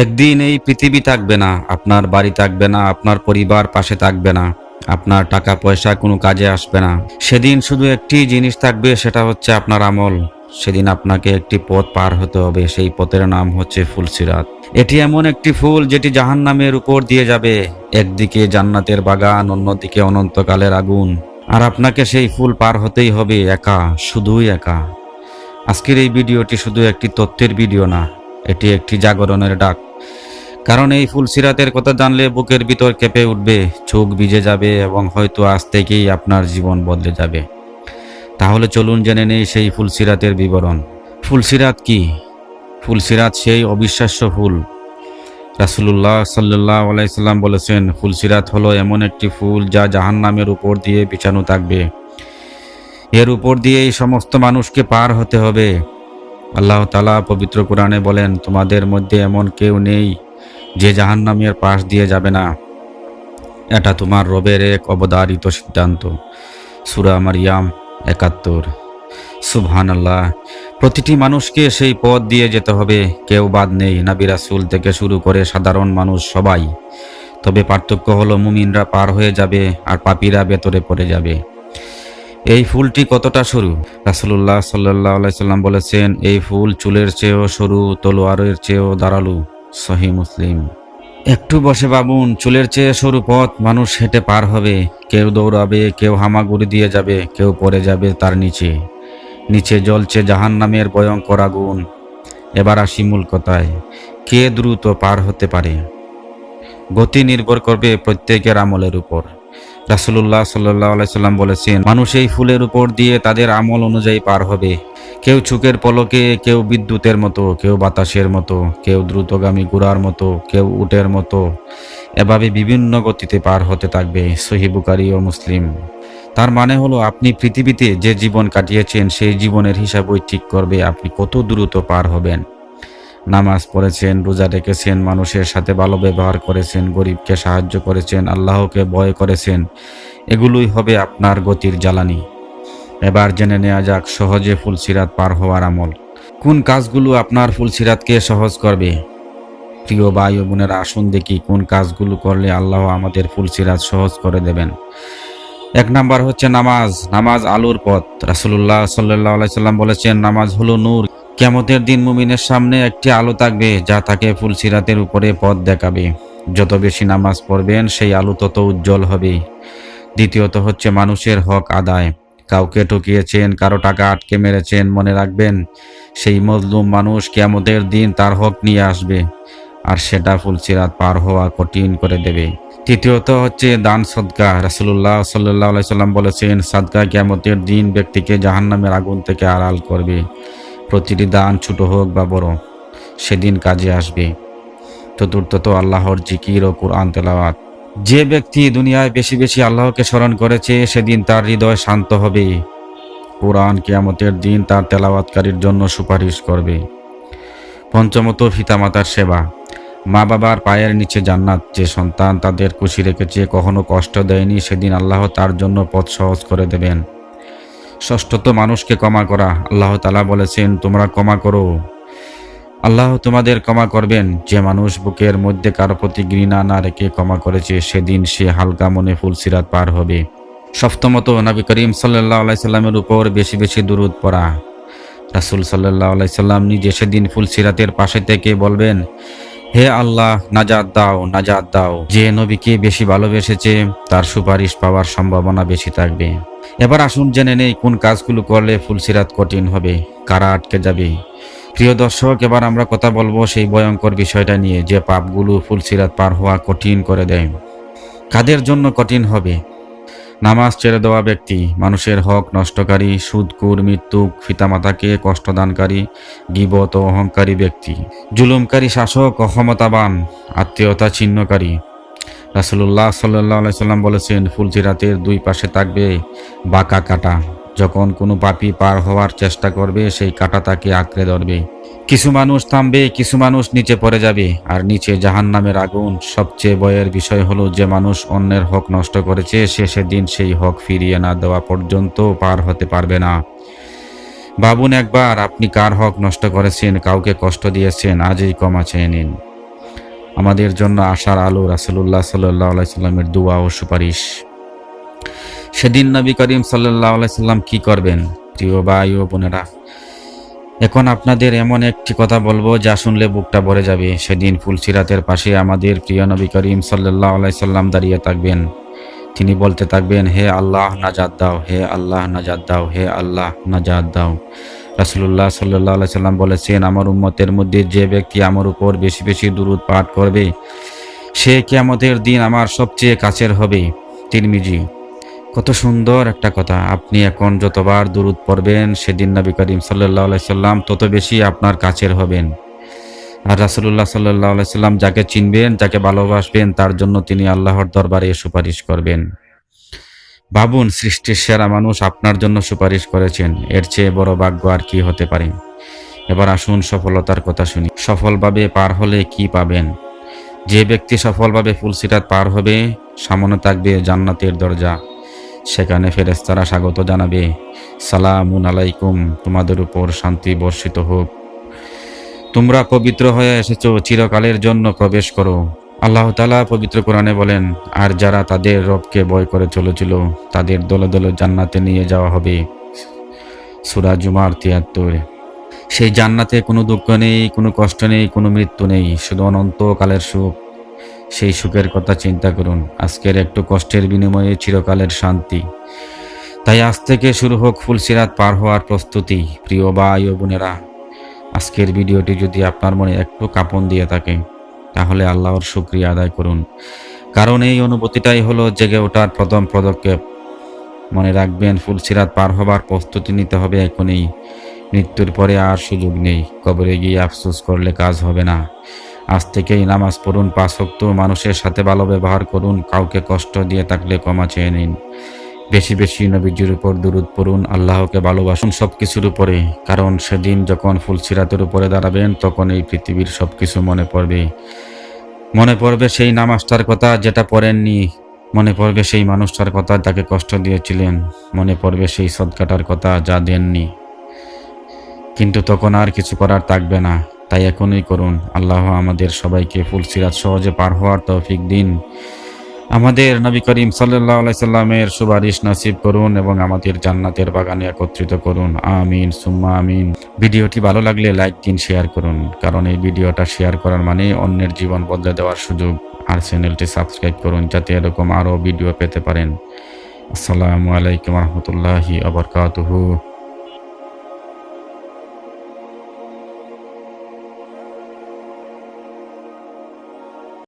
একদিন এই পৃথিবী থাকবে না, আপনার বাড়ি থাকবে না, আপনার পরিবার পাশে থাকবে না, আপনার টাকা পয়সা কোনো কাজে আসবে না। সেদিন শুধু একটি জিনিস থাকবে, সেটা হচ্ছে আপনার আমল। সেদিন আপনাকে একটি পথ পার হতে হবে, সেই পথের নাম হচ্ছে ফুলসিরাত। এটি এমন একটি ফুল যেটি জাহান্নামের উপর দিয়ে যাবে। একদিকে জান্নাতের বাগান, অন্যদিকে অনন্তকালের আগুন। আর আপনাকে সেই ফুল পার হতেই হবে একা, শুধুই একা। আজকের এই ভিডিওটি শুধু একটি তথ্যের ভিডিও না, এটি একটি জাগরণের ডাক। কারণ এই ফুলসিরাতের কথা জানলে বুকের ভিতর কেঁপে উঠবে, চোখ ভিজে যাবে এবং হয়তো আজ থেকেই আপনার জীবন বদলে যাবে। তাহলে চলুন জেনে নেই সেই ফুলসিরাতের বিবরণ। ফুলসিরাত কি? ফুলসিরাত সেই অবিশ্বাস্য ফুল। রাসূলুল্লাহ সাল্লাল্লাহু আলাইহি সাল্লাম বলেছেন, ফুলসিরাত হলো এমন একটি ফুল যা জাহান্নামের উপর দিয়ে বিছানো থাকবে। এর উপর দিয়েই সমস্ত মানুষকে পার হতে হবে। আল্লাহ তাআলা পবিত্র কোরআনে বলেন, তোমাদের মধ্যে এমন কেউ নেই যে জাহান্নামের পাশ দিয়ে যাবে না। এটা তোমার রবের এক অবধারিত সিদ্ধান্ত। সূরা মারইয়াম ৭১। সুবহানাল্লাহ। প্রতিটি মানুষকে সেই পথ দিয়ে যেতে হবে, কেউ বাদ নেই, নবী রাসূল থেকে শুরু করে সাধারণ মানুষ সবাই। তবে পার্থক্য হলো মুমিনরা পার হয়ে যাবে আর পাপীরা ভেতরে পড়ে যাবে। এই ফুলটি কতটা সরু? রাসূলুল্লাহ সাল্লাল্লাহু আলাইহি সাল্লাম বলেছেন, এই ফুল চুলের চেয়েও সরু, তলোয়ারের চেয়েও ধারালো। সহিহ মুসলিম। একটু বসে ভাবুন, চুলের চেয়ে সরু পথ মানুষ হেঁটে পার হবে। কেউ দৌড়াবে, কেউ হামাগুড়ি দিয়ে যাবে, কেউ পড়ে যাবে তার নিচে। নিচে জ্বলছে জাহান্নামের ভয়ঙ্কর আগুন। এবার আসি মূল কথায়, কে দ্রুত পার হতে পারে? গতি নির্ভর করবে প্রত্যেকের আমলের উপর। রাসূলুল্লাহ সাল্লাল্লাহু আলাইহি সাল্লাম বলেছেন, মানুষ এই ফুলের উপর দিয়ে তাদের আমল অনুযায়ী পার হবে। কেউ চোখের পলকে, কেউ বিদ্যুতের মতো, কেউ বাতাসের মতো, কেউ দ্রুতগামী ঘোড়ার মতো, কেউ উটের মতো। এভাবে বিভিন্ন গতিতে পার হতে থাকবে। সহিহ বুখারী ও মুসলিম। তার মানে হলো, আপনি পৃথিবীতে যে জীবন কাটিয়েছেন সেই জীবনের হিসাবই ঠিক করবে আপনি কত দ্রুত পার হবেন। নামাজ পড়েছেন, রোজা রেখেছেন, মানুষের সাথে ভালো ব্যবহার করেছেন, গরিবকে সাহায্য করেছেন, আল্লাহকে ভয় করেছেন, এগুলোই হবে আপনার গতির জ্বালানি। এবার জেনে নেওয়া যাক সহজে ফুলসিরাত পার হওয়ার আমল। কোন কাজগুলো আপনার ফুলসিরাতকে সহজ করবে? প্রিয় ভাই ও বোনেরা, আসুন দেখি কোন কাজগুলো করলে আল্লাহ আমাদের ফুলসিরাত সহজ করে দেবেন। ১ নাম্বার হচ্ছে নামাজ। নামাজ আলোর পথ। রাসূলুল্লাহ সাল্লাল্লাহু আলাইহি সাল্লাম বলেছেন, নামাজ হলো নূর। কিয়ামতের দিন মুমিনের সামনে একটি আলো থাকবে যা তাকে ফুলসিরাতের উপরে পথ দেখাবে। যত বেশি নামাজ পড়বেন সেই আলো তত উজ্জ্বল হবে। দ্বিতীয়ত হচ্ছে মানুষের হক আদায়। কাউকে ঠকিয়েছেন, কারো টাকা আটকে মেরেছেন, মনে রাখবেন সেই মজলুম মানুষ কিয়ামতের দিন তার হক নিয়ে আসবে, আর সেটা ফুলসিরাত পার হওয়া কঠিন করে দেবে। তৃতীয়ত হচ্ছে দান সদকা। রাসূলুল্লাহ সাল্লাল্লাহু আলাইহি সাল্লাম বলেছেন, সাদকা কিয়ামতের দিন ব্যক্তিকে জাহান্নামের আগুন থেকে আড়াল করবে। প্রতিটি দান ছোট হোক বা বড়, সেদিন কাজে আসবে। চতুর্থত আল্লাহর জিকির ও কুরআন তেলাওয়াত। যে ব্যক্তি দুনিয়ায় বেশি বেশি আল্লাহকে স্মরণ করেছে সেদিন তার হৃদয় শান্ত হবে। কুরআন কিয়ামতের দিন তার তেলাওয়াতকারীর জন্য সুপারিশ করবে। পঞ্চমত পিতামাতার সেবা। মা বাবার পায়ের নিচে জান্নাত। যে সন্তান তাদের খুশি রেখেছে, কখনো কষ্ট দেয়নি, সেদিন আল্লাহ তার জন্য পথ সহজ করে দেবেন। ষষ্ঠত মানুষকে ক্ষমা করা। আল্লাহ তাআলা বলেছেন, তোমরা ক্ষমা করো, আল্লাহ তোমাদের ক্ষমা করবেন। যে মানুষ বুকের মধ্যে কারো প্রতি ঘৃণা না রেখে ক্ষমা করেছে, সেদিন সে হালকা মনে ফুলসিরাত পার হবে। সপ্তমত নবী করিম সাল্লাল্লাহু আলাইহি সাল্লামের উপর বেশি বেশি দুরূদ পড়া। রাসূল সাল্লাল্লাহু আলাইহি সাল্লাম নিজে সেদিন ফুলসিরাতের পাশে থেকে বলবেন, হে আল্লাহ, নাজাত দাও, নাজাত দাও। যে নবীকে বেশি ভালোবেসেছে তার সুপারিশ পাওয়ার সম্ভাবনা বেশি থাকবে। এবার আসুন জেনে নেই কোন কাজগুলো করলে ফুলসিরাত কঠিন হবে, কারা আটকে যাবে। প্রিয় দর্শক, এবার আমরা কথা বলবো সেই ভয়ঙ্কর বিষয়টা নিয়ে, যে পাপগুলো ফুলসিরাত পার হওয়া কঠিন করে দেয়। কাদের জন্য কঠিন হবে? নামাজ ছেড়ে দেওয়া ব্যক্তি, মানুষের হক নষ্টকারী, সুদখোর, মৃত্যুক, পিতামাতাকে কষ্টদানকারী, গীবত ও অহংকারী ব্যক্তি, জুলুমকারী শাসক ও ক্ষমতাবান, আত্মীয়তা ছিন্নকারী। রাসূলুল্লাহ সাল্লাল্লাহু আলাইহি সাল্লাম বলেছেন, ফুলসিরাতের দুই পাশে থাকবে বাঁকা কাঁটা। যখন কোনো পাপী পার হওয়ার চেষ্টা করবে, সেই কাঁটা তাকে আঁকড়ে ধরবে। কিছু মানুষ থামবে, কিছু মানুষ নিচে পড়ে যাবে, আর নিচে জাহান্নামের আগুন। সবচেয়ে ভয়ের বিষয় হলো, যে মানুষ অন্যের হক নষ্ট করেছে সে সেদিন সেই হক ফিরিয়ে না দেওয়া পর্যন্ত পার হতে পারবে না। ভাবুন একবার, আপনি কার হক নষ্ট করেছেন, কাউকে কষ্ট দিয়েছেন, আজই ক্ষমা চেয়ে নিন। আমাদের জন্য আশার আলো রাসূলুল্লাহ সাল্লাল্লাহু আলাইহি সাল্লামের দোয়া ও সুপারিশ। সেদিন নবী করিম সাল্লাল্লাহু আলাইহি সাল্লাম কি করবেন? প্রিয় ভাই ও বোনেরা, এখন আপনাদের এমন একটি কথা বলবো যা শুনলে বুকটা ভরে যাবে। সেদিন ফুলসিরাতের পাশে আমাদের প্রিয় নবী করিম সাল্লাল্লাহু আলাইহি সাল্লাম দাঁড়িয়ে থাকবেন। তিনি বলতে থাকবেন, হে আল্লাহ নাজাত দাও, হে আল্লাহ নাজাত দাও, হে আল্লাহ নাজাত দাও। রাসূলুল্লাহ সাল্লাল্লাহু আলাইহি সাল্লাম বলেছেন, আমার উম্মতের মধ্যে যে ব্যক্তি আমার উপর বেশি বেশি দুরূদ পাঠ করবে সে কিয়ামতের দিন আমার সবচেয়ে কাছের হবে। তিরমিজি। কত সুন্দর একটা কথা। আপনি এখন যতবার দুরূদ পড়বেন সেদিন নবী করিম সাল্লাল্লাহু আলাইহি সাল্লাম তত বেশি আপনার কাছের হবেন। আর রাসূলুল্লাহ সাল্লাল্লাহু আলাইহি সাল্লাম যাকে চিনবেন, যাকে ভালোবাসবেন, তার জন্য তিনি আল্লাহর দরবারে সুপারিশ করবেন। ভাবুন, সৃষ্টির সেরা মানুষ আপনার জন্য সুপারিশ করেছেন। এর চেয়ে বড় ভাগ্য আর কি হতে পারে? এবার আসুন সফলতার কথা শুনি। সফলভাবে পার হলে কি পাবেন? যে ব্যক্তি সফলভাবে ফুলসিরাত পার হবে, সামনে থাকবে জান্নাতের দরজা। সেখানে ফেরেশতারা স্বাগত জানাবে, সালামুন আলাইকুম, তোমাদের উপর শান্তি বর্ষিত হোক, তোমরা পবিত্র হয়ে এসেছো, চিরকালের জন্য প্রবেশ করো। আল্লাহ তাআলা পবিত্র কোরআনে বলেন, আর যারা তাদের রবকে ভয় করে চলেছিল তাদের দলে দলে জান্নাতে নিয়ে যাওয়া হবে। সূরা জুমার ৭৩। সেই জান্নাতে কোনো দুঃখ নেই, কোনো কষ্ট নেই, কোনো মৃত্যু নেই, শুধু অনন্তকালের সুখ। সেই সুখের কথা চিন্তা করুন। আজকের একটু কষ্টের বিনিময়ে চিরকালের শান্তি। তাই আজ থেকে শুরু হোক ফুলসিরাত পার হওয়ার প্রস্তুতি। প্রিয় ভাই ও বোনেরা, আজকের ভিডিওটি যদি আপনার মনে একটু কাঁপন দিয়ে থাকে তাহলে আল্লাহর শুকরিয়া আদায় করুন, কারণ এই অনুভূতিটাই হলো জেগে ওঠার প্রথম পদক্ষেপ। মনে রাখবেন, ফুলসিরাত পার হবার প্রস্তুতি নিতে হবে এখনই। মৃত্যুর পরে আর সুযোগ নেই। কবরে গিয়ে আফসোস করলে কাজ হবে না। আজ থেকেই নামাজ পড়ুন, ৫ ওয়াক্ত, মানুষের সাথে ভালো ব্যবহার করুন, কাউকে কষ্ট দিয়ে থাকলে ক্ষমা চেয়ে নিন, বেশি বেশি নবীজির উপর দুরূদ পড়ুন, আল্লাহকে ভালোবাসুন সবকিছুর উপরে। কারণ সেদিন যখন ফুলসিরাতের উপরে দাঁড়াবেন তখন এই পৃথিবীর সবকিছু মনে পড়বে। মনে পড়বে সেই নামাজটার কথা যেটা পড়েননি, মনে পড়বে সেই মানুষটার কথা যাকে কষ্ট দিয়েছিলেন, মনে পড়বে সেই সদকাটার কথা যা দেননি। কিন্তু তখন আর কিছু করার থাকবে না। তাই এখনই করুন। আল্লাহ আমাদের সবাইকে ফুলসিরাত সহজে পার হওয়ার তৌফিক দিন। আমাদের নবী করিম সাল্লাল্লাহু আলাইহি সাল্লামের সুপারিশ নসিব করুন এবং আমাদের জান্নাতের বাগানে একত্রিত করুন। আমিন সুম্মা আমিন। ভিডিওটি ভালো লাগলে লাইক দিন, শেয়ার করুন, কারণ এই ভিডিওটা শেয়ার করার মানে অন্যের জীবন বদলে দেওয়ার সুযোগ। আর চ্যানেলটি সাবস্ক্রাইব করুন যাতে এরকম আরও ভিডিও পেতে পারেন। আসসালামু আলাইকুম ওয়া রাহমাতুল্লাহি ওয়া বারাকাতুহু।